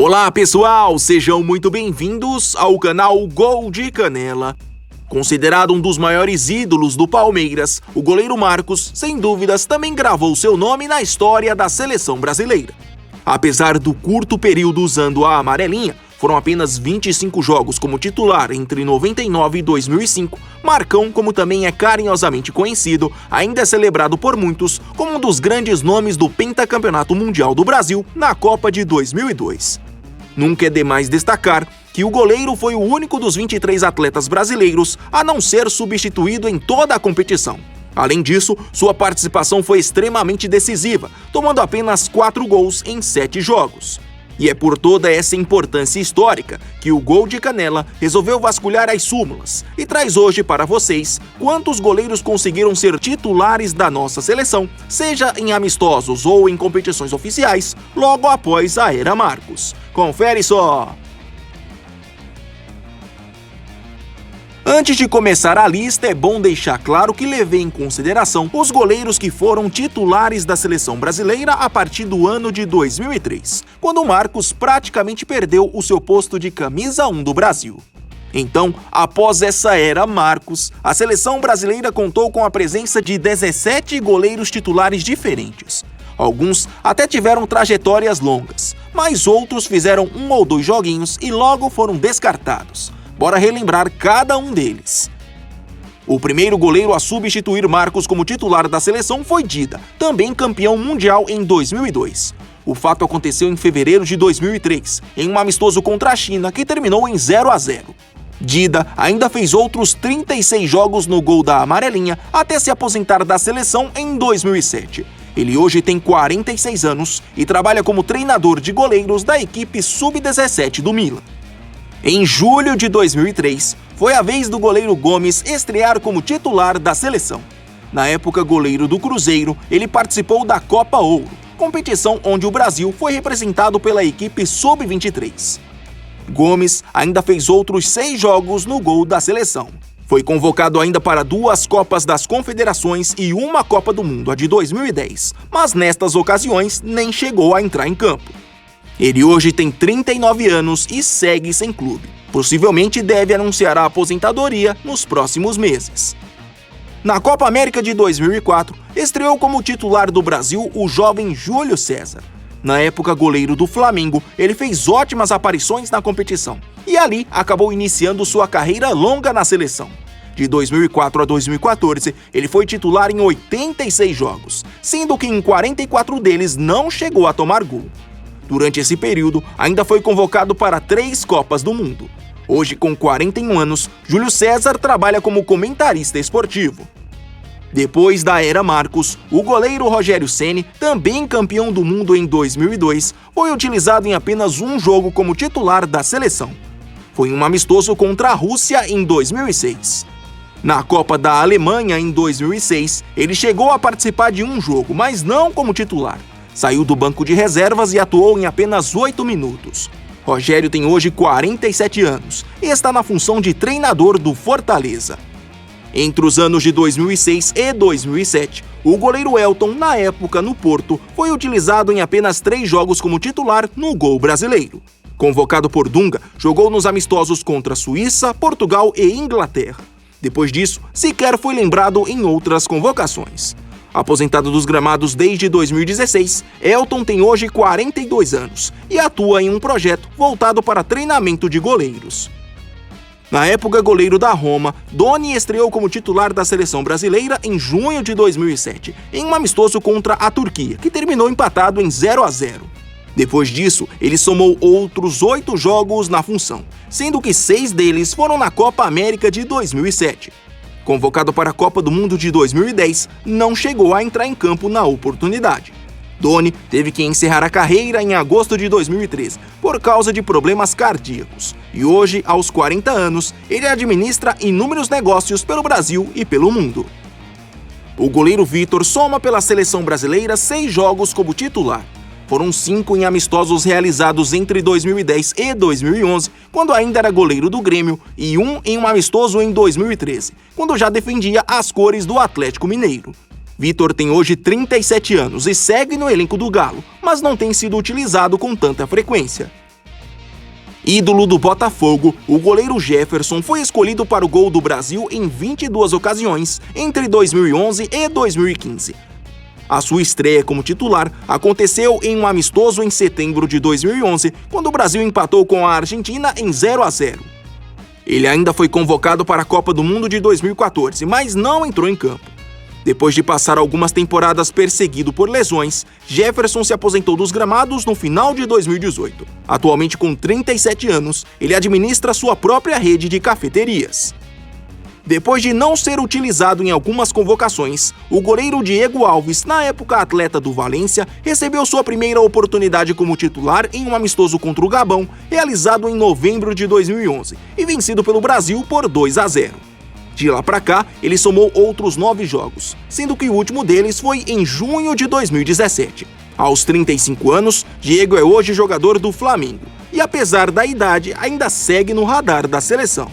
Olá pessoal, sejam muito bem-vindos ao canal Gol de Canela. Considerado um dos maiores ídolos do Palmeiras, o goleiro Marcos, sem dúvidas, também gravou seu nome na história da seleção brasileira. Apesar do curto período usando a amarelinha, foram apenas 25 jogos como titular entre 99 e 2005, Marcão, como também é carinhosamente conhecido, ainda é celebrado por muitos como um dos grandes nomes do pentacampeonato mundial do Brasil na Copa de 2002. Nunca é demais destacar que o goleiro foi o único dos 23 atletas brasileiros a não ser substituído em toda a competição. Além disso, sua participação foi extremamente decisiva, tomando apenas 4 gols em 7 jogos. E é por toda essa importância histórica que o Gol de Canela resolveu vasculhar as súmulas e traz hoje para vocês quantos goleiros conseguiram ser titulares da nossa seleção, seja em amistosos ou em competições oficiais, logo após a era Marcos. Confere só! Antes de começar a lista, é bom deixar claro que levei em consideração os goleiros que foram titulares da seleção brasileira a partir do ano de 2003, quando Marcos praticamente perdeu o seu posto de camisa 1 do Brasil. Então, após essa era Marcos, a seleção brasileira contou com a presença de 17 goleiros titulares diferentes. Alguns até tiveram trajetórias longas, mas outros fizeram 1 ou 2 joguinhos e logo foram descartados. Bora relembrar cada um deles. O primeiro goleiro a substituir Marcos como titular da seleção foi Dida, também campeão mundial em 2002. O fato aconteceu em fevereiro de 2003, em um amistoso contra a China que terminou em 0-0. Dida ainda fez outros 36 jogos no gol da amarelinha até se aposentar da seleção em 2007. Ele hoje tem 46 anos e trabalha como treinador de goleiros da equipe Sub-17 do Milan. Em julho de 2003, foi a vez do goleiro Gomes estrear como titular da seleção. Na época goleiro do Cruzeiro, ele participou da Copa Ouro, competição onde o Brasil foi representado pela equipe Sub-23. Gomes ainda fez outros 6 jogos no gol da seleção. Foi convocado ainda para 2 Copas das Confederações e 1 Copa do Mundo, a de 2010, mas nestas ocasiões nem chegou a entrar em campo. Ele hoje tem 39 anos e segue sem clube. Possivelmente deve anunciar a aposentadoria nos próximos meses. Na Copa América de 2004, estreou como titular do Brasil o jovem Júlio César. Na época goleiro do Flamengo, ele fez ótimas aparições na competição e ali acabou iniciando sua carreira longa na seleção. De 2004 a 2014, ele foi titular em 86 jogos, sendo que em 44 deles não chegou a tomar gol. Durante esse período, ainda foi convocado para 3 Copas do Mundo. Hoje, com 41 anos, Júlio César trabalha como comentarista esportivo. Depois da era Marcos, o goleiro Rogério Ceni, também campeão do mundo em 2002, foi utilizado em apenas um jogo como titular da seleção. Foi um amistoso contra a Rússia em 2006. Na Copa da Alemanha, em 2006, ele chegou a participar de um jogo, mas não como titular. Saiu do banco de reservas e atuou em apenas 8 minutos. Rogério tem hoje 47 anos e está na função de treinador do Fortaleza. Entre os anos de 2006 e 2007, o goleiro Elton, na época no Porto, foi utilizado em apenas 3 jogos como titular no gol brasileiro. Convocado por Dunga, jogou nos amistosos contra Suíça, Portugal e Inglaterra. Depois disso, sequer foi lembrado em outras convocações. Aposentado dos gramados desde 2016, Elton tem hoje 42 anos e atua em um projeto voltado para treinamento de goleiros. Na época goleiro da Roma, Doni estreou como titular da seleção brasileira em junho de 2007, em um amistoso contra a Turquia, que terminou empatado em 0-0. Depois disso, ele somou outros 8 jogos na função, sendo que 6 deles foram na Copa América de 2007. Convocado para a Copa do Mundo de 2010, não chegou a entrar em campo na oportunidade. Doni teve que encerrar a carreira em agosto de 2013 por causa de problemas cardíacos e hoje, aos 40 anos, ele administra inúmeros negócios pelo Brasil e pelo mundo. O goleiro Vitor soma pela seleção brasileira 6 jogos como titular. Foram 5 em amistosos realizados entre 2010 e 2011, quando ainda era goleiro do Grêmio, e 1 em um amistoso em 2013, quando já defendia as cores do Atlético Mineiro. Vitor tem hoje 37 anos e segue no elenco do Galo, mas não tem sido utilizado com tanta frequência. Ídolo do Botafogo, o goleiro Jefferson foi escolhido para o gol do Brasil em 22 ocasiões entre 2011 e 2015. A sua estreia como titular aconteceu em um amistoso em setembro de 2011, quando o Brasil empatou com a Argentina em 0-0. Ele ainda foi convocado para a Copa do Mundo de 2014, mas não entrou em campo. Depois de passar algumas temporadas perseguido por lesões, Jefferson se aposentou dos gramados no final de 2018. Atualmente com 37 anos, ele administra sua própria rede de cafeterias. Depois de não ser utilizado em algumas convocações, o goleiro Diego Alves, na época atleta do Valência, recebeu sua primeira oportunidade como titular em um amistoso contra o Gabão, realizado em novembro de 2011, e vencido pelo Brasil por 2-0. De lá pra cá, ele somou outros 9 jogos, sendo que o último deles foi em junho de 2017. Aos 35 anos, Diego é hoje jogador do Flamengo, e apesar da idade, ainda segue no radar da seleção.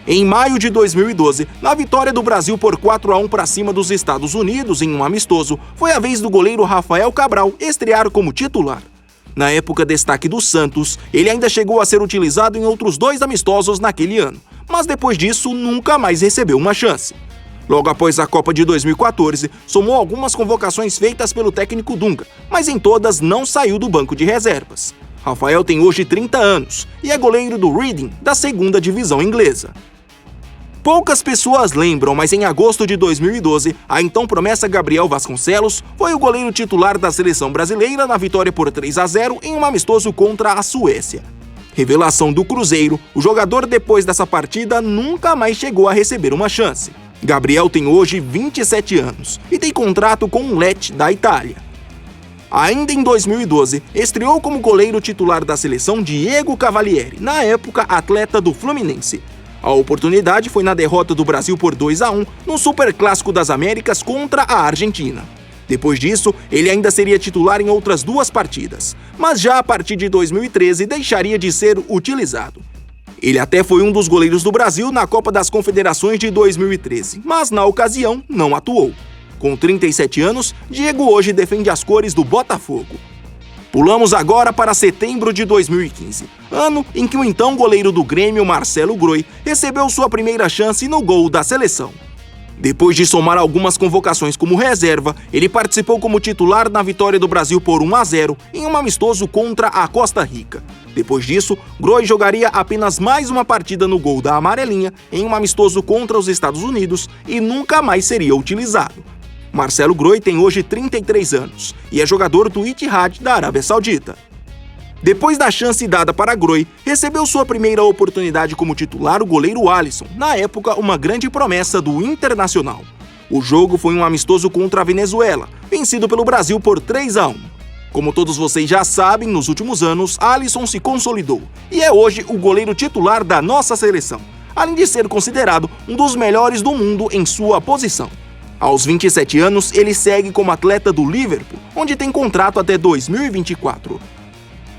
Em maio de 2012, na vitória do Brasil por 4-1 para cima dos Estados Unidos em um amistoso, foi a vez do goleiro Rafael Cabral estrear como titular. Na época destaque do Santos, ele ainda chegou a ser utilizado em outros 2 amistosos naquele ano, mas depois disso nunca mais recebeu uma chance. Logo após a Copa de 2014, somou algumas convocações feitas pelo técnico Dunga, mas em todas não saiu do banco de reservas. Rafael tem hoje 30 anos e é goleiro do Reading, da 2ª divisão inglesa. Poucas pessoas lembram, mas em agosto de 2012, a então promessa Gabriel Vasconcelos foi o goleiro titular da seleção brasileira na vitória por 3-0 em um amistoso contra a Suécia. Revelação do Cruzeiro, o jogador depois dessa partida nunca mais chegou a receber uma chance. Gabriel tem hoje 27 anos e tem contrato com o Lecce da Itália. Ainda em 2012, estreou como goleiro titular da seleção Diego Cavalieri, na época atleta do Fluminense. A oportunidade foi na derrota do Brasil por 2-1 no Superclássico das Américas contra a Argentina. Depois disso, ele ainda seria titular em outras 2 partidas, mas já a partir de 2013 deixaria de ser utilizado. Ele até foi um dos goleiros do Brasil na Copa das Confederações de 2013, mas na ocasião não atuou. Com 37 anos, Diego hoje defende as cores do Botafogo. Pulamos agora para setembro de 2015, ano em que o então goleiro do Grêmio, Marcelo Groi, recebeu sua primeira chance no gol da seleção. Depois de somar algumas convocações como reserva, ele participou como titular na vitória do Brasil por 1-0 em um amistoso contra a Costa Rica. Depois disso, Groi jogaria apenas mais uma partida no gol da amarelinha em um amistoso contra os Estados Unidos e nunca mais seria utilizado. Marcelo Groi tem hoje 33 anos e é jogador do Ittihad da Arábia Saudita. Depois da chance dada para Groi, recebeu sua primeira oportunidade como titular o goleiro Alisson, na época uma grande promessa do Internacional. O jogo foi um amistoso contra a Venezuela, vencido pelo Brasil por 3-1. Como todos vocês já sabem, nos últimos anos, Alisson se consolidou e é hoje o goleiro titular da nossa seleção, além de ser considerado um dos melhores do mundo em sua posição. Aos 27 anos, ele segue como atleta do Liverpool, onde tem contrato até 2024.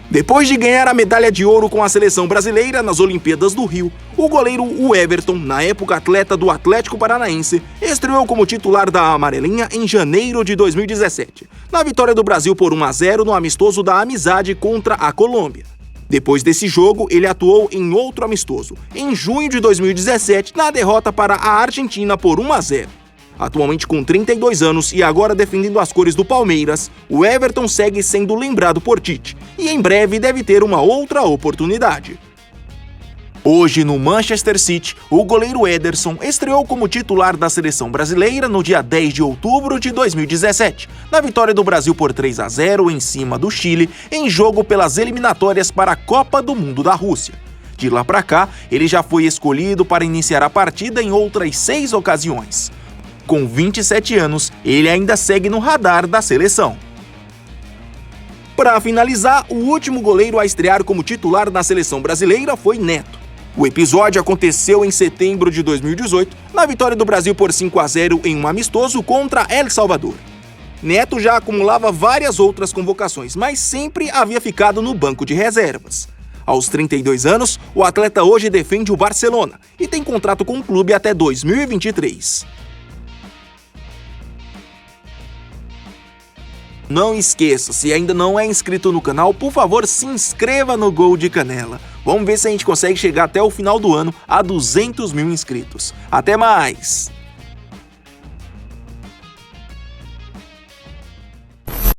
Depois de ganhar a medalha de ouro com a seleção brasileira nas Olimpíadas do Rio, o goleiro Everton, na época atleta do Atlético Paranaense, estreou como titular da amarelinha em janeiro de 2017, na vitória do Brasil por 1-0 no amistoso da Amizade contra a Colômbia. Depois desse jogo, ele atuou em outro amistoso, em junho de 2017, na derrota para a Argentina por 1-0. Atualmente com 32 anos e agora defendendo as cores do Palmeiras, o Everton segue sendo lembrado por Tite e em breve deve ter uma outra oportunidade. Hoje, no Manchester City, o goleiro Ederson estreou como titular da seleção brasileira no dia 10 de outubro de 2017, na vitória do Brasil por 3-0 em cima do Chile, em jogo pelas eliminatórias para a Copa do Mundo da Rússia. De lá pra cá, ele já foi escolhido para iniciar a partida em outras 6 ocasiões. Com 27 anos, ele ainda segue no radar da seleção. Para finalizar, o último goleiro a estrear como titular na seleção brasileira foi Neto. O episódio aconteceu em setembro de 2018, na vitória do Brasil por 5-0 em um amistoso contra El Salvador. Neto já acumulava várias outras convocações, mas sempre havia ficado no banco de reservas. Aos 32 anos, o atleta hoje defende o Barcelona e tem contrato com o clube até 2023. Não esqueça, se ainda não é inscrito no canal, por favor se inscreva no Gol de Canela. Vamos ver se a gente consegue chegar até o final do ano a 200 mil inscritos. Até mais!